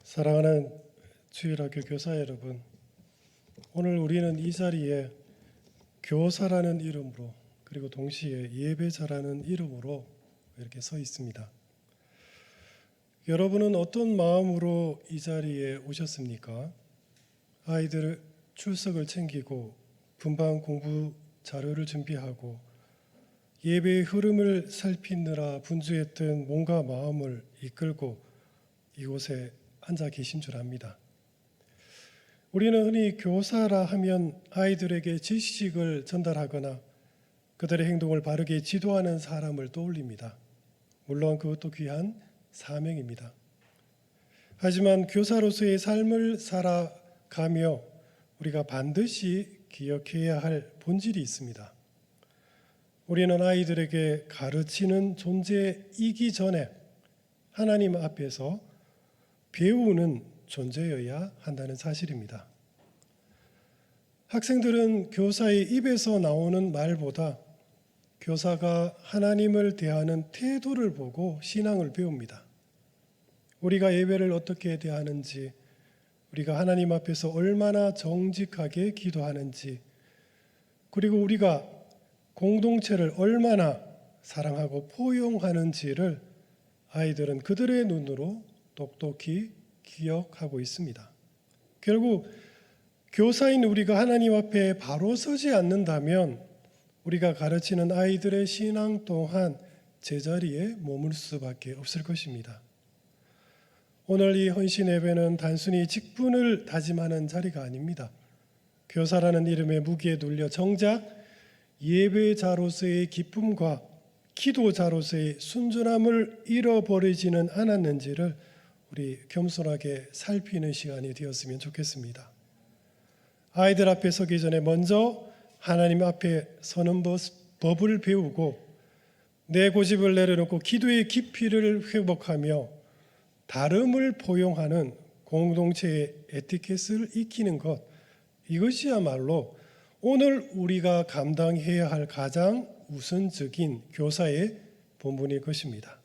사랑하는 주일학교 교사 여러분, 오늘 우리는 이 자리에 교사라는 이름으로 그리고 동시에 예배자라는 이름으로 이렇게 서 있습니다. 여러분은 어떤 마음으로 이 자리에 오셨습니까? 아이들 출석을 챙기고 분반 공부 자료를 준비하고 예배의 흐름을 살피느라 분주했던 몸과 마음을 이끌고 이곳에 앉아 계신 줄 압니다. 우리는 흔히 교사라 하면 아이들에게 지식을 전달하거나 그들의 행동을 바르게 지도하는 사람을 떠올립니다. 물론 그것도 귀한 사명입니다. 하지만 교사로서의 삶을 살아가며 우리가 반드시 기억해야 할 본질이 있습니다. 우리는 아이들에게 가르치는 존재이기 전에 하나님 앞에서 배우는 존재여야 한다는 사실입니다. 학생들은 교사의 입에서 나오는 말보다 교사가 하나님을 대하는 태도를 보고 신앙을 배웁니다. 우리가 예배를 어떻게 대하는지, 우리가 하나님 앞에서 얼마나 정직하게 기도하는지, 그리고 우리가 공동체를 얼마나 사랑하고 포용하는지를 아이들은 그들의 눈으로 똑똑히 기억하고 있습니다. 결국 교사인 우리가 하나님 앞에 바로 서지 않는다면 우리가 가르치는 아이들의 신앙 또한 제자리에 머물 수밖에 없을 것입니다. 오늘 이 헌신 예배는 단순히 직분을 다짐하는 자리가 아닙니다. 교사라는 이름의 무게에 눌려 정작 예배자로서의 기쁨과 기도자로서의 순전함을 잃어버리지는 않았는지를 우리 겸손하게 살피는 시간이 되었으면 좋겠습니다. 아이들 앞에 서기 전에 먼저 하나님 앞에 서는 법을 배우고 내 고집을 내려놓고 기도의 깊이를 회복하며 다름을 포용하는 공동체의 에티켓을 익히는 것, 이것이야말로 오늘 우리가 감당해야 할 가장 우선적인 교사의 본분일 것입니다.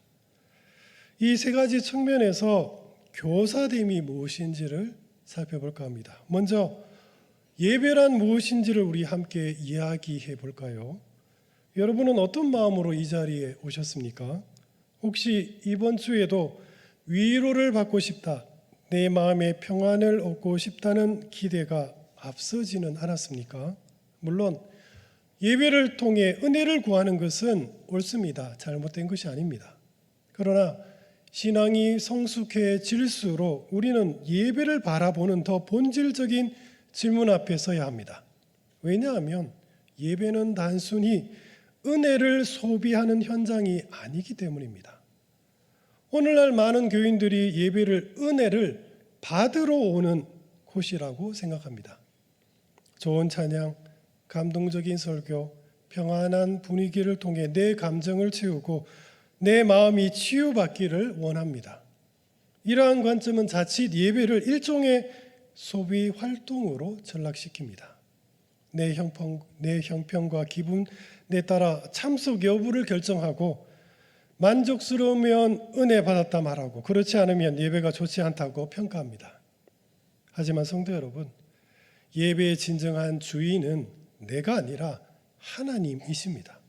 이 세 가지 측면에서 교사됨이 무엇인지를 살펴볼까 합니다. 먼저 예배란 무엇인지를 우리 함께 이야기해 볼까요? 여러분은 어떤 마음으로 이 자리에 오셨습니까? 혹시 이번 주에도 위로를 받고 싶다, 내 마음의 평안을 얻고 싶다는 기대가 앞서지는 않았습니까? 물론 예배를 통해 은혜를 구하는 것은 옳습니다. 잘못된 것이 아닙니다. 그러나 신앙이 성숙해질수록 우리는 예배를 바라보는 더 본질적인 질문 앞에 서야 합니다. 왜냐하면 예배는 단순히 은혜를 소비하는 현장이 아니기 때문입니다. 오늘날 많은 교인들이 예배를 은혜를 받으러 오는 곳이라고 생각합니다. 좋은 찬양, 감동적인 설교, 평안한 분위기를 통해 내 감정을 채우고 내 마음이 치유받기를 원합니다. 이러한 관점은 자칫 예배를 일종의 소비 활동으로 전락시킵니다. 내 형편과 기분에 따라 참석 여부를 결정하고 만족스러우면 은혜 받았다 말하고 그렇지 않으면 예배가 좋지 않다고 평가합니다. 하지만 성도 여러분, 예배의 진정한 주인은 내가 아니라 하나님이십니다.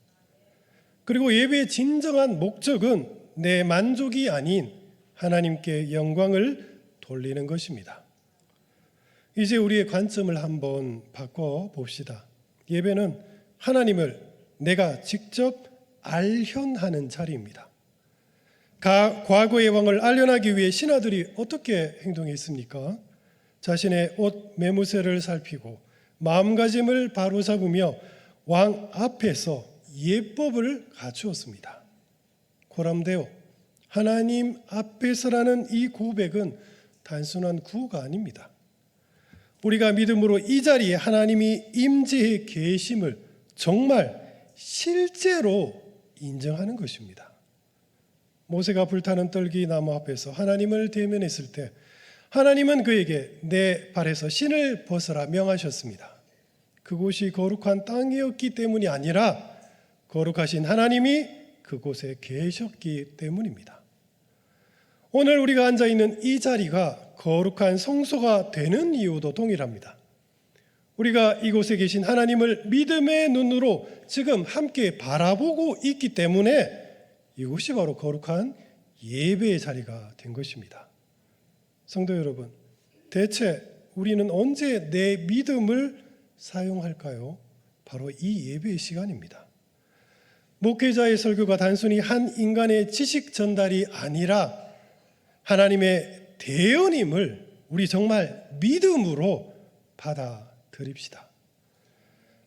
그리고 예배의 진정한 목적은 내 만족이 아닌 하나님께 영광을 돌리는 것입니다. 이제 우리의 관점을 한번 바꿔봅시다. 예배는 하나님을 내가 직접 알현하는 자리입니다. 과거의 왕을 알려하기 위해 신하들이 어떻게 행동했습니까? 자신의 옷 매무새를 살피고 마음가짐을 바로잡으며 왕 앞에서 예법을 갖추었습니다. 고람되어 하나님 앞에서라는 이 고백은 단순한 구호가 아닙니다. 우리가 믿음으로 이 자리에 하나님이 임재해 계심을 정말 실제로 인정하는 것입니다. 모세가 불타는 떨기 나무 앞에서 하나님을 대면했을 때 하나님은 그에게 내 발에서 신을 벗으라 명하셨습니다. 그곳이 거룩한 땅이었기 때문이 아니라 거룩하신 하나님이 그곳에 계셨기 때문입니다. 오늘 우리가 앉아있는 이 자리가 거룩한 성소가 되는 이유도 동일합니다. 우리가 이곳에 계신 하나님을 믿음의 눈으로 지금 함께 바라보고 있기 때문에 이곳이 바로 거룩한 예배의 자리가 된 것입니다. 성도 여러분, 대체 우리는 언제 내 믿음을 사용할까요? 바로 이 예배의 시간입니다. 목회자의 설교가 단순히 한 인간의 지식 전달이 아니라 하나님의 대언임을 우리 정말 믿음으로 받아들입시다.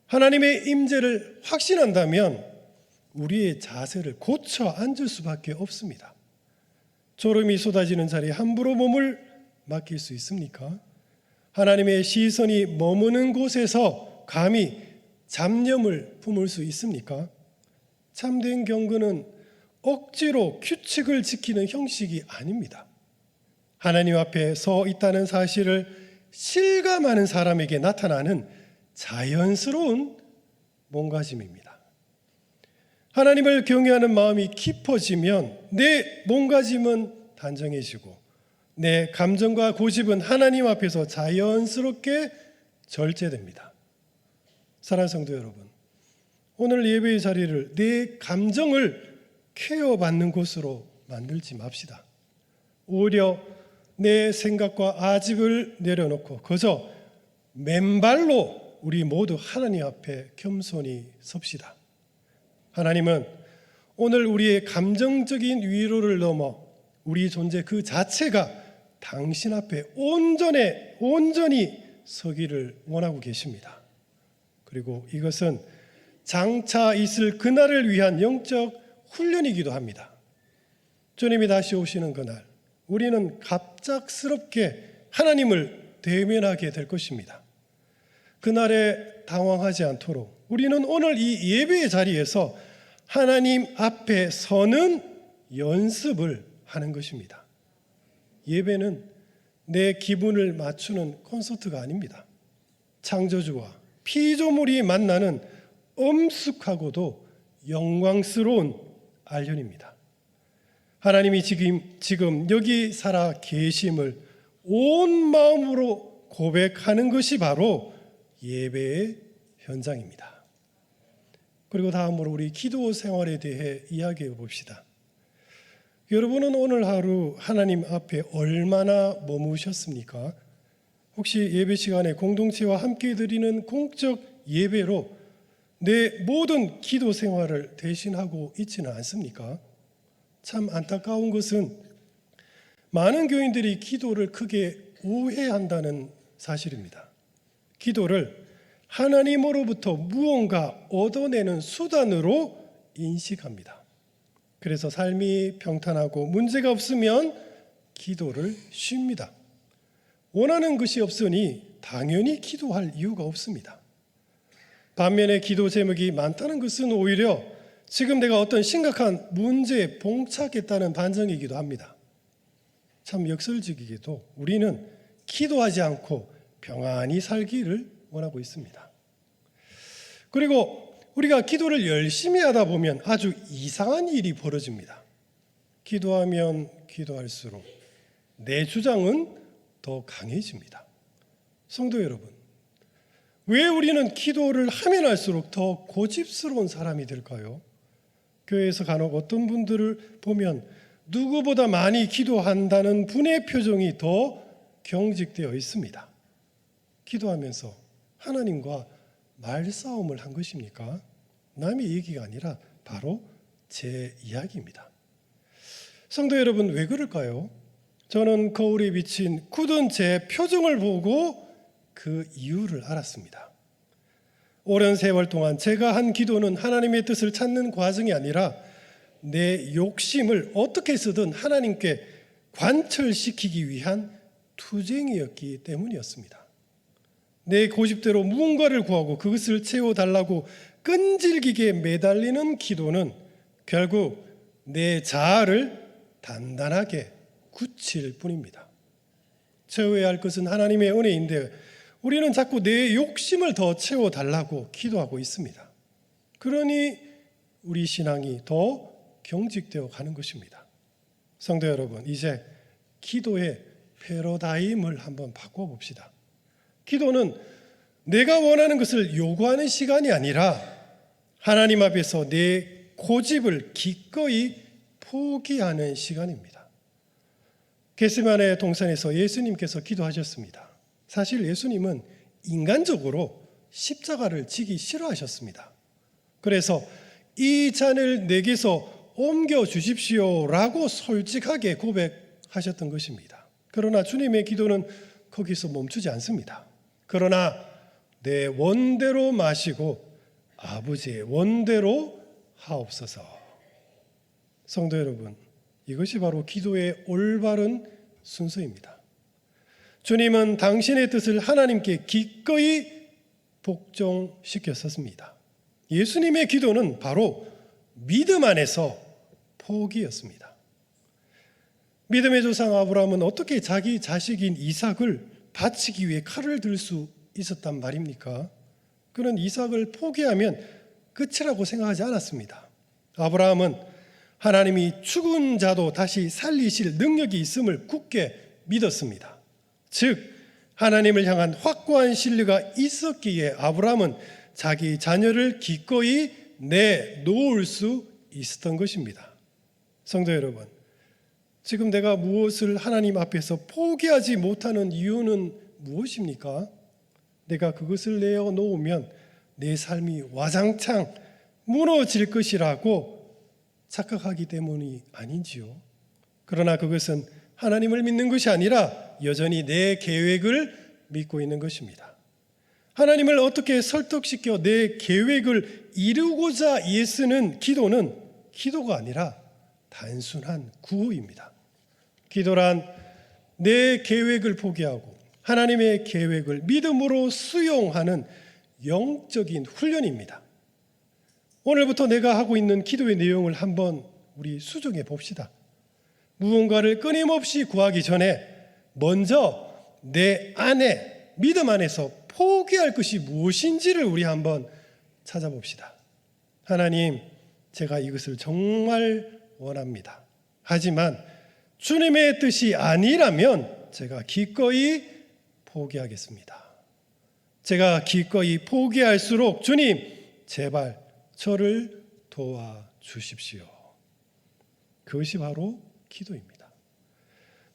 하나님의 임재를 확신한다면 우리의 자세를 고쳐 앉을 수밖에 없습니다. 졸음이 쏟아지는 자리에 함부로 몸을 맡길 수 있습니까? 하나님의 시선이 머무는 곳에서 감히 잡념을 품을 수 있습니까? 참된 경건은 억지로 규칙을 지키는 형식이 아닙니다. 하나님 앞에 서 있다는 사실을 실감하는 사람에게 나타나는 자연스러운 몸가짐입니다. 하나님을 경외하는 마음이 깊어지면 내 몸가짐은 단정해지고 내 감정과 고집은 하나님 앞에서 자연스럽게 절제됩니다. 사랑하는 성도 여러분, 오늘 예배의 자리를 내 감정을 케어받는 곳으로 만들지 맙시다. 오히려 내 생각과 아집을 내려놓고 그저 맨발로 우리 모두 하나님 앞에 겸손히 섭시다. 하나님은 오늘 우리의 감정적인 위로를 넘어 우리 존재 그 자체가 당신 앞에 온전히 서기를 원하고 계십니다. 그리고 이것은 장차 있을 그날을 위한 영적 훈련이기도 합니다. 주님이 다시 오시는 그날 우리는 갑작스럽게 하나님을 대면하게 될 것입니다. 그날에 당황하지 않도록 우리는 오늘 이 예배의 자리에서 하나님 앞에 서는 연습을 하는 것입니다. 예배는 내 기분을 맞추는 콘서트가 아닙니다. 창조주와 피조물이 만나는 엄숙하고도 영광스러운 알륜입니다. 하나님이 지금 여기 살아 계심을 온 마음으로 고백하는 것이 바로 예배의 현장입니다. 그리고 다음으로 우리 기도 생활에 대해 이야기해 봅시다. 여러분은 오늘 하루 하나님 앞에 얼마나 머무셨습니까? 혹시 예배 시간에 공동체와 함께 드리는 공적 예배로 내 모든 기도 생활을 대신하고 있지는 않습니까? 참 안타까운 것은 많은 교인들이 기도를 크게 오해한다는 사실입니다. 기도를 하나님으로부터 무언가 얻어내는 수단으로 인식합니다. 그래서 삶이 평탄하고 문제가 없으면 기도를 쉽니다. 원하는 것이 없으니 당연히 기도할 이유가 없습니다. 반면에 기도 제목이 많다는 것은 오히려 지금 내가 어떤 심각한 문제에 봉착했다는 반증이기도 합니다. 참 역설적이게도 우리는 기도하지 않고 평안히 살기를 원하고 있습니다. 그리고 우리가 기도를 열심히 하다 보면 아주 이상한 일이 벌어집니다. 기도하면 기도할수록 내 주장은 더 강해집니다. 성도 여러분, 왜 우리는 기도를 하면 할수록 더 고집스러운 사람이 될까요? 교회에서 간혹 어떤 분들을 보면 누구보다 많이 기도한다는 분의 표정이 더 경직되어 있습니다. 기도하면서 하나님과 말싸움을 한 것입니까? 남의 얘기가 아니라 바로 제 이야기입니다. 성도 여러분, 왜 그럴까요? 저는 거울에 비친 굳은 제 표정을 보고 그 이유를 알았습니다. 오랜 세월 동안 제가 한 기도는 하나님의 뜻을 찾는 과정이 아니라 내 욕심을 어떻게 해서든 하나님께 관철시키기 위한 투쟁이었기 때문이었습니다. 내 고집대로 무언가를 구하고 그것을 채워달라고 끈질기게 매달리는 기도는 결국 내 자아를 단단하게 굳힐 뿐입니다. 채워야 할 것은 하나님의 은혜인데 우리는 자꾸 내 욕심을 더 채워달라고 기도하고 있습니다. 그러니 우리 신앙이 더 경직되어 가는 것입니다. 성도 여러분, 이제 기도의 패러다임을 한번 바꿔봅시다. 기도는 내가 원하는 것을 요구하는 시간이 아니라 하나님 앞에서 내 고집을 기꺼이 포기하는 시간입니다. 겟세마네 동산에서 예수님께서 기도하셨습니다. 사실 예수님은 인간적으로 십자가를 지기 싫어하셨습니다. 그래서 이 잔을 내게서 옮겨 주십시오라고 솔직하게 고백하셨던 것입니다. 그러나 주님의 기도는 거기서 멈추지 않습니다. 그러나 내 원대로 마시고 아버지의 원대로 하옵소서. 성도 여러분, 이것이 바로 기도의 올바른 순서입니다. 주님은 당신의 뜻을 하나님께 기꺼이 복종시켰었습니다. 예수님의 기도는 바로 믿음 안에서 포기였습니다. 믿음의 조상 아브라함은 어떻게 자기 자식인 이삭을 바치기 위해 칼을 들 수 있었단 말입니까? 그는 이삭을 포기하면 끝이라고 생각하지 않았습니다. 아브라함은 하나님이 죽은 자도 다시 살리실 능력이 있음을 굳게 믿었습니다. 즉 하나님을 향한 확고한 신뢰가 있었기에 아브라함은 자기 자녀를 기꺼이 내놓을 수 있었던 것입니다. 성도 여러분, 지금 내가 무엇을 하나님 앞에서 포기하지 못하는 이유는 무엇입니까? 내가 그것을 내어놓으면 내 삶이 와장창 무너질 것이라고 착각하기 때문이 아닌지요. 그러나 그것은 하나님을 믿는 것이 아니라 여전히 내 계획을 믿고 있는 것입니다. 하나님을 어떻게 설득시켜 내 계획을 이루고자 애쓰는 기도는 기도가 아니라 단순한 구호입니다. 기도란 내 계획을 포기하고 하나님의 계획을 믿음으로 수용하는 영적인 훈련입니다. 오늘부터 내가 하고 있는 기도의 내용을 한번 우리 수정해 봅시다. 무언가를 끊임없이 구하기 전에 먼저 내 안에 믿음 안에서 포기할 것이 무엇인지를 우리 한번 찾아봅시다. 하나님, 제가 이것을 정말 원합니다. 하지만 주님의 뜻이 아니라면 제가 기꺼이 포기하겠습니다. 제가 기꺼이 포기할수록 주님, 제발 저를 도와주십시오. 그것이 바로 기도입니다.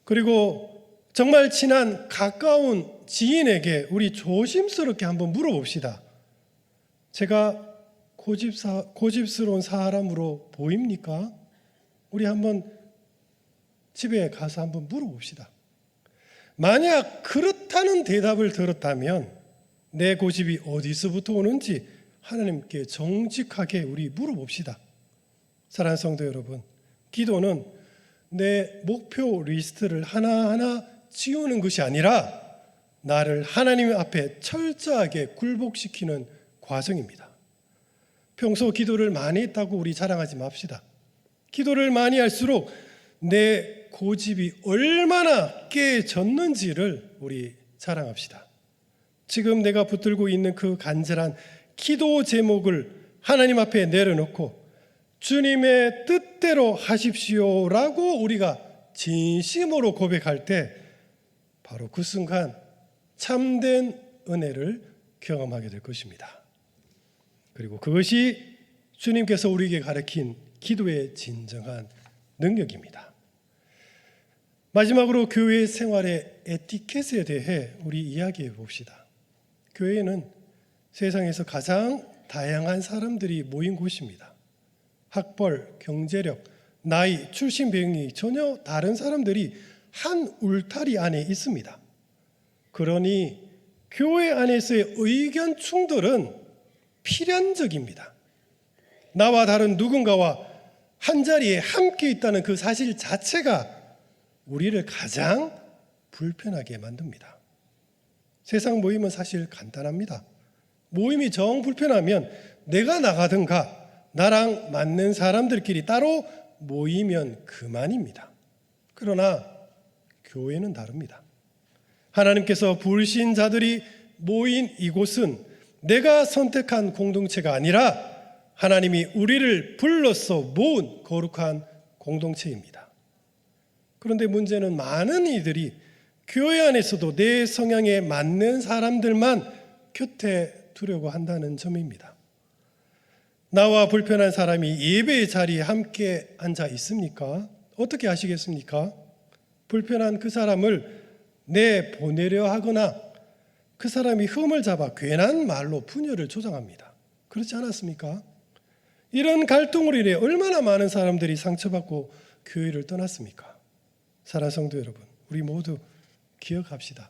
그리고 정말 친한 가까운 지인에게 우리 조심스럽게 한번 물어봅시다. 제가 고집스러운 사람으로 보입니까? 우리 한번 집에 가서 한번 물어봅시다. 만약 그렇다는 대답을 들었다면 내 고집이 어디서부터 오는지 하나님께 정직하게 우리 물어봅시다. 사랑하는 성도 여러분, 기도는 내 목표 리스트를 하나하나 지우는 것이 아니라 나를 하나님 앞에 철저하게 굴복시키는 과정입니다. 평소 기도를 많이 했다고 우리 자랑하지 맙시다. 기도를 많이 할수록 내 고집이 얼마나 깨졌는지를 우리 자랑합시다. 지금 내가 붙들고 있는 그 간절한 기도 제목을 하나님 앞에 내려놓고 주님의 뜻대로 하십시오라고 우리가 진심으로 고백할 때 바로 그 순간 참된 은혜를 경험하게 될 것입니다. 그리고 그것이 주님께서 우리에게 가르친 기도의 진정한 능력입니다. 마지막으로 교회 생활의 에티켓에 대해 우리 이야기해 봅시다. 교회는 세상에서 가장 다양한 사람들이 모인 곳입니다. 학벌, 경제력, 나이, 출신 배경이 전혀 다른 사람들이 한 울타리 안에 있습니다. 그러니 교회 안에서의 의견 충돌은 필연적입니다. 나와 다른 누군가와 한자리에 함께 있다는 그 사실 자체가 우리를 가장 불편하게 만듭니다. 세상 모임은 사실 간단합니다. 모임이 정 불편하면 내가 나가든가 나랑 맞는 사람들끼리 따로 모이면 그만입니다. 그러나 교회는 다릅니다. 하나님께서 부르신 자들이 모인 이곳은 내가 선택한 공동체가 아니라 하나님이 우리를 불러서 모은 거룩한 공동체입니다. 그런데 문제는 많은 이들이 교회 안에서도 내 성향에 맞는 사람들만 곁에 두려고 한다는 점입니다. 나와 불편한 사람이 예배의 자리에 함께 앉아 있습니까? 어떻게 하시겠습니까? 불편한 그 사람을 내보내려 하거나 그 사람이 흠을 잡아 괜한 말로 분열을 조장합니다. 그렇지 않았습니까? 이런 갈등으로 인해 얼마나 많은 사람들이 상처받고 교회를 떠났습니까? 사랑하는 성도 여러분, 우리 모두 기억합시다.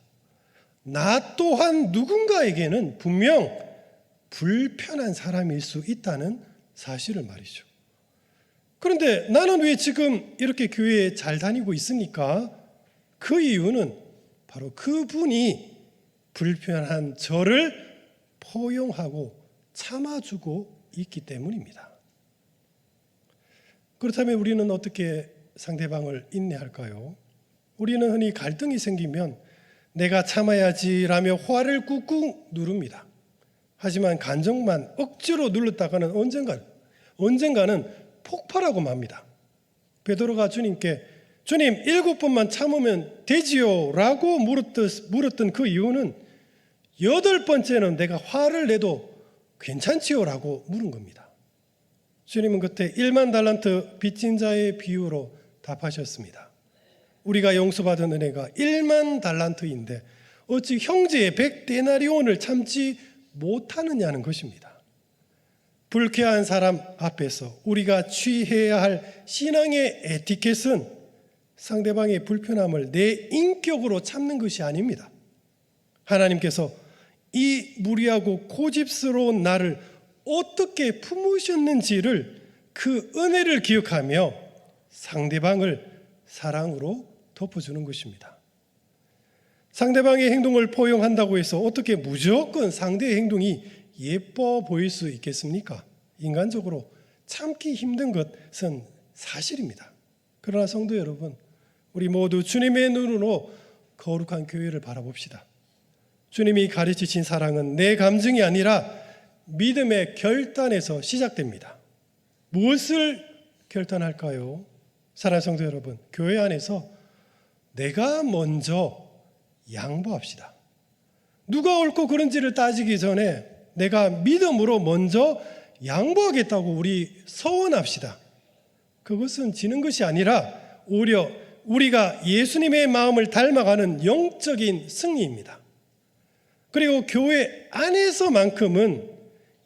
나 또한 누군가에게는 분명 불편한 사람일 수 있다는 사실을 말이죠. 그런데 나는 왜 지금 이렇게 교회에 잘 다니고 있습니까? 그 이유는 바로 그분이 불편한 저를 포용하고 참아주고 있기 때문입니다. 그렇다면 우리는 어떻게 상대방을 인내할까요? 우리는 흔히 갈등이 생기면 내가 참아야지라며 화를 꾹꾹 누릅니다. 하지만 감정만 억지로 눌렀다가는 언젠가는 폭발하고 맙니다. 베드로가 주님께 주님 7번만 참으면 되지요 라고 물었던 그 이유는 8번째는 내가 화를 내도 괜찮지요 라고 물은 겁니다. 주님은 그때 1만 달란트 빚진 자의 비유로 답하셨습니다. 우리가 용서받은 은혜가 1만 달란트인데 어찌 형제의 100데나리온을 참지 못하느냐는 것입니다. 불쾌한 사람 앞에서 우리가 취해야 할 신앙의 에티켓은 상대방의 불편함을 내 인격으로 참는 것이 아닙니다. 하나님께서 이 무리하고 고집스러운 나를 어떻게 품으셨는지를 그 은혜를 기억하며 상대방을 사랑으로 덮어주는 것입니다. 상대방의 행동을 포용한다고 해서 어떻게 무조건 상대의 행동이 예뻐 보일 수 있겠습니까? 인간적으로 참기 힘든 것은 사실입니다. 그러나 성도 여러분, 우리 모두 주님의 눈으로 거룩한 교회를 바라봅시다. 주님이 가르치신 사랑은 내 감정이 아니라 믿음의 결단에서 시작됩니다. 무엇을 결단할까요? 사랑하는 성도 여러분, 교회 안에서 내가 먼저 양보합시다. 누가 옳고 그른지를 따지기 전에 내가 믿음으로 먼저 양보하겠다고 우리 서원합시다. 그것은 지는 것이 아니라 오히려 우리가 예수님의 마음을 닮아가는 영적인 승리입니다. 그리고 교회 안에서만큼은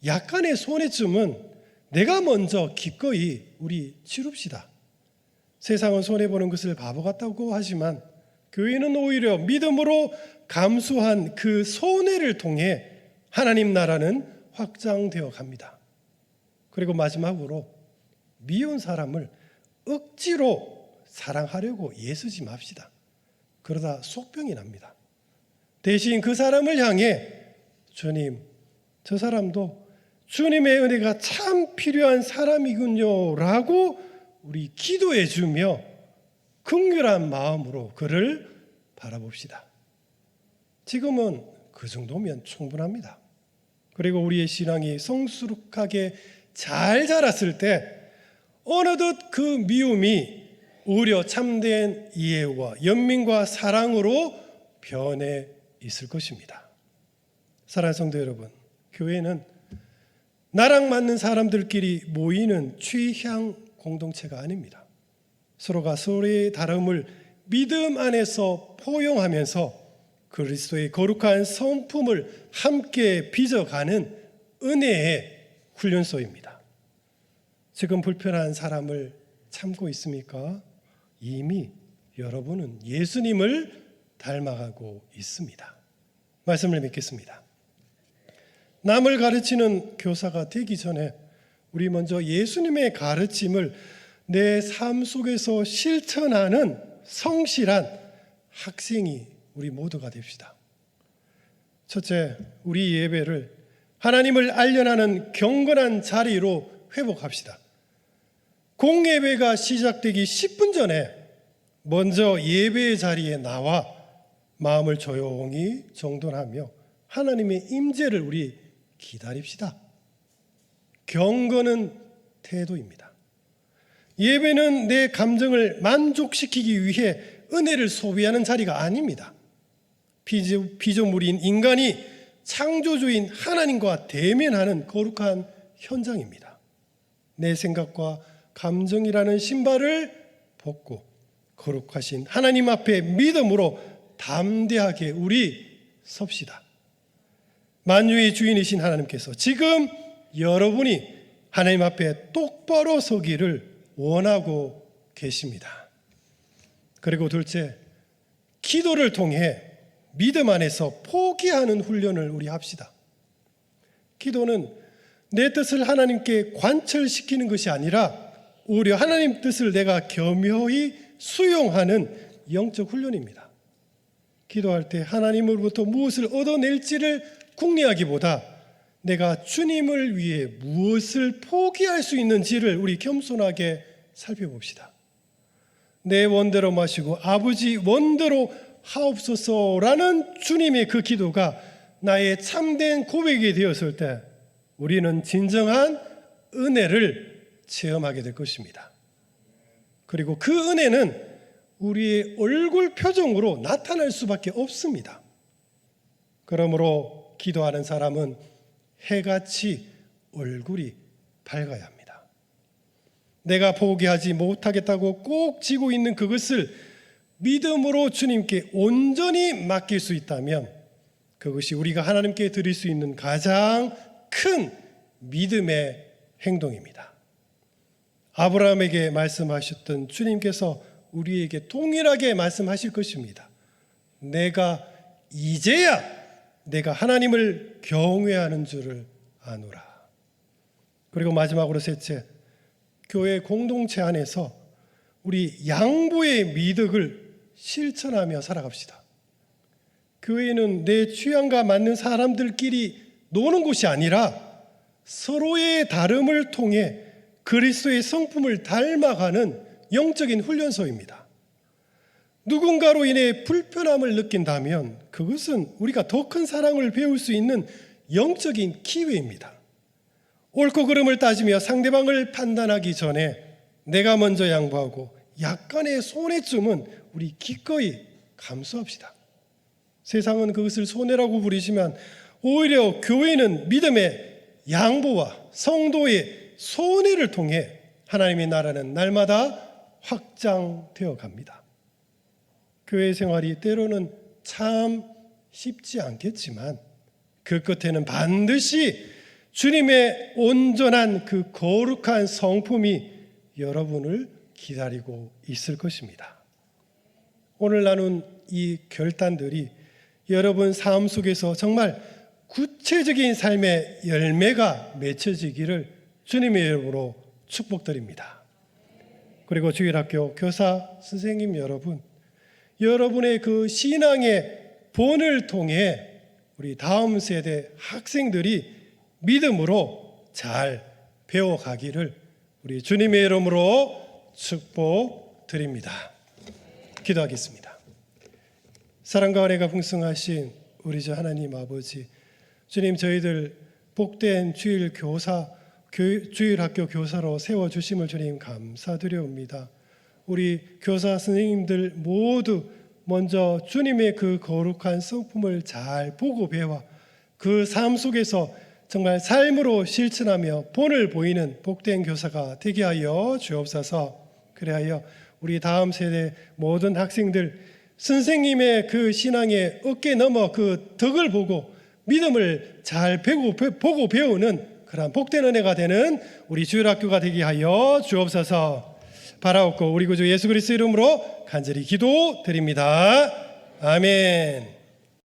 약간의 손해쯤은 내가 먼저 기꺼이 우리 치룹시다. 세상은 손해보는 것을 바보 같다고 하지만 교회는 오히려 믿음으로 감수한 그 손해를 통해 하나님 나라는 확장되어 갑니다. 그리고 마지막으로 미운 사람을 억지로 사랑하려고 애쓰지 맙시다. 그러다 속병이 납니다. 대신 그 사람을 향해 주님, 저 사람도 주님의 은혜가 참 필요한 사람이군요 라고 우리 기도해 주며 긍휼한 마음으로 그를 바라봅시다. 지금은 그 정도면 충분합니다. 그리고 우리의 신앙이 성숙하게 잘 자랐을 때 어느덧 그 미움이 오히려 참된 이해와 연민과 사랑으로 변해 있을 것입니다. 사랑하는 성도 여러분, 교회는 나랑 맞는 사람들끼리 모이는 취향 공동체가 아닙니다. 서로가 서로의 다름을 믿음 안에서 포용하면서 그리스도의 거룩한 성품을 함께 빚어가는 은혜의 훈련소입니다. 지금 불편한 사람을 참고 있습니까? 이미 여러분은 예수님을 닮아가고 있습니다. 말씀을 믿겠습니다. 남을 가르치는 교사가 되기 전에 우리 먼저 예수님의 가르침을 내 삶 속에서 실천하는 성실한 학생이 우리 모두가 됩시다. 첫째, 우리 예배를 하나님을 알려나는 경건한 자리로 회복합시다. 공예배가 시작되기 10분 전에 먼저 예배의 자리에 나와 마음을 조용히 정돈하며 하나님의 임재를 우리 기다립시다. 경건은 태도입니다. 예배는 내 감정을 만족시키기 위해 은혜를 소비하는 자리가 아닙니다. 피조물인 인간이 창조주인 하나님과 대면하는 거룩한 현장입니다. 내 생각과 감정이라는 신발을 벗고 거룩하신 하나님 앞에 믿음으로 담대하게 우리 섭시다. 만유의 주인이신 하나님께서 지금 여러분이 하나님 앞에 똑바로 서기를 원하고 계십니다. 그리고 둘째, 기도를 통해 믿음 안에서 포기하는 훈련을 우리 합시다. 기도는 내 뜻을 하나님께 관철시키는 것이 아니라 오히려 하나님 뜻을 내가 겸허히 수용하는 영적 훈련입니다. 기도할 때 하나님으로부터 무엇을 얻어낼지를 궁리하기보다 내가 주님을 위해 무엇을 포기할 수 있는지를 우리 겸손하게 살펴봅시다. 내 원대로 마시고 아버지 원대로 하옵소서라는 주님의 그 기도가 나의 참된 고백이 되었을 때 우리는 진정한 은혜를 체험하게 될 것입니다. 그리고 그 은혜는 우리의 얼굴 표정으로 나타날 수밖에 없습니다. 그러므로 기도하는 사람은 해같이 얼굴이 밝아야 합니다. 내가 포기하지 못하겠다고 꼭 쥐고 있는 그것을 믿음으로 주님께 온전히 맡길 수 있다면 그것이 우리가 하나님께 드릴 수 있는 가장 큰 믿음의 행동입니다. 아브라함에게 말씀하셨던 주님께서 우리에게 동일하게 말씀하실 것입니다. 내가 이제야 내가 하나님을 경외하는 줄을 아노라. 그리고 마지막으로 셋째, 교회 공동체 안에서 우리 양보의 미덕을 실천하며 살아갑시다. 교회는 내 취향과 맞는 사람들끼리 노는 곳이 아니라 서로의 다름을 통해 그리스도의 성품을 닮아가는 영적인 훈련소입니다. 누군가로 인해 불편함을 느낀다면 그것은 우리가 더 큰 사랑을 배울 수 있는 영적인 기회입니다. 옳고 그름을 따지며 상대방을 판단하기 전에 내가 먼저 양보하고 약간의 손해쯤은 우리 기꺼이 감수합시다. 세상은 그것을 손해라고 부르지만 오히려 교회는 믿음의 양보와 성도의 손해를 통해 하나님의 나라는 날마다 확장되어 갑니다. 교회 생활이 때로는 참 쉽지 않겠지만 그 끝에는 반드시 주님의 온전한 그 거룩한 성품이 여러분을 기다리고 있을 것입니다. 오늘 나눈 이 결단들이 여러분 삶 속에서 정말 구체적인 삶의 열매가 맺혀지기를 주님의 이름으로 축복드립니다. 그리고 주일학교 교사 선생님 여러분, 여러분의 그 신앙의 본을 통해 우리 다음 세대 학생들이 믿음으로 잘 배워가기를 우리 주님의 이름으로 축복드립니다. 기도하겠습니다. 사랑과 은혜가 풍성하신 우리 주 하나님 아버지, 주님 저희들 복된 주일 교사, 주일학교 교사로 세워주심을 주님 감사드려옵니다. 우리 교사 선생님들 모두 먼저 주님의 그 거룩한 성품을 잘 보고 배워 그 삶 속에서 정말 삶으로 실천하며 본을 보이는 복된 교사가 되게 하여 주옵소서. 그래하여 우리 다음 세대 모든 학생들 선생님의 그 신앙의 어깨 넘어 그 덕을 보고 믿음을 잘 보고 배우는 그러한 복된 은혜가 되는 우리 주일학교가 되게 하여 주옵소서. 바라옵고 우리 구주 예수 그리스도 이름으로 간절히 기도드립니다. 아멘.